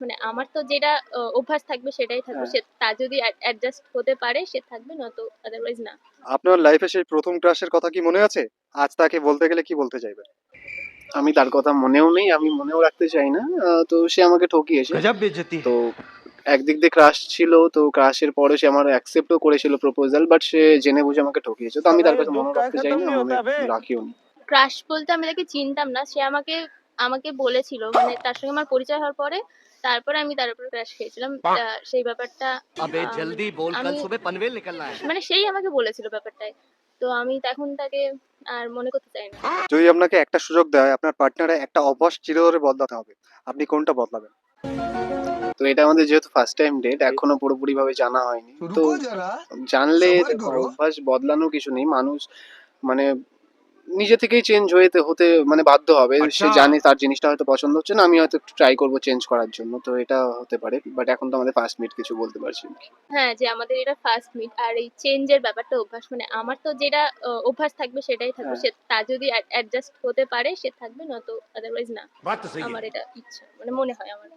মানে আমার তো যেটা অভ্যাস থাকবে সেটাই থাকবে। হ্যাঁ। সে তা যদি অ্যাডজাস্ট হতে পারে সে থাকবে, নয়তো আদারওয়াইজ না। আপনার লাইফে সেই প্রথম ক্রাশের কথা কি মনে আছে? আজ তাকে বলতে গেলে কি বলতে চাইবেন? আমি তার কথা মনেও নেই, আমি মনেও রাখতে চাই না। তো সে আমাকে ঠকিয়েছে। गजब बेइज्जती তো है। একদিক দিয়ে ক্রাশ ছিল, তো ক্রাশের পরে সে আমার অ্যাকসেপ্টও করেছিল প্রপোজাল, বাট সে জেনে বুঝে আমাকে ঠকিয়েছে। তো আমি তার साला ये কাছে दुख মনেও का রাখতে চাই खत्म না, नहीं আমি होता बे। রাখিও নি। ক্রাশ বলতে আমি তাকে চিনতাম না। সে আমাকে আমাকে বলেছিল, মানে তার সঙ্গে আমার পরিচয় হওয়ার পরে তারপরে আমি তার উপর ক্রাশ খেয়েছিলাম। সেই ব্যাপারটা अबे আম जल्दी बोल, कल আমি सुबह पनवेल निकलना है। মানে সেই আমাকে বলেছিল ব্যাপারটায়। তো আমি তখন তাকে আর মনে করতে চাই না। যদি আপনাকে একটা সুযোগ দেওয়া হয় আপনার পার্টনারের একটা অভ্যাস চিরতরে বদলাতে হবে, আপনি কোনটা বদলাবেন? তো এটা আমাদের যেহেতু ফার্স্ট টাইম ডেট, এখনো পুরোপুরি ভাবে জানা হয়নি। তো रुको जरा, জানলে सबर দেখো, करो। অভ্যাস বদলানোর কিছু নেই। মানুষ মানে নিজে থেকেই চেঞ্জ হতে মানে বাধ্য হবে। সে अच्छा। জানে তার জিনিসটা হয়তো পছন্দ হচ্ছে না, আমি হয়তো একটু ট্রাই করবো চেঞ্জ করার জন্য। তো এটা হতে পারে, বাট এখন তো আমাদের ফার্স্ট মিট, কিছু বলতে পারছি না। হ্যাঁ, যে আমাদের এটা ফার্স্ট মিট। আর এই চেঞ্জ এর ব্যাপারটা অভ্যাস, মানে আমার তো যেটা অভ্যাস থাকবে সেটাই থাকবে। হ্যাঁ। সে তা যদি অ্যাডজাস্ট হতে পারে সে থাকবে, নয়তো আদারওয়াইজ না। बात तो सही है। আমার এটা ইচ্ছা, মানে মনে হয় আমার।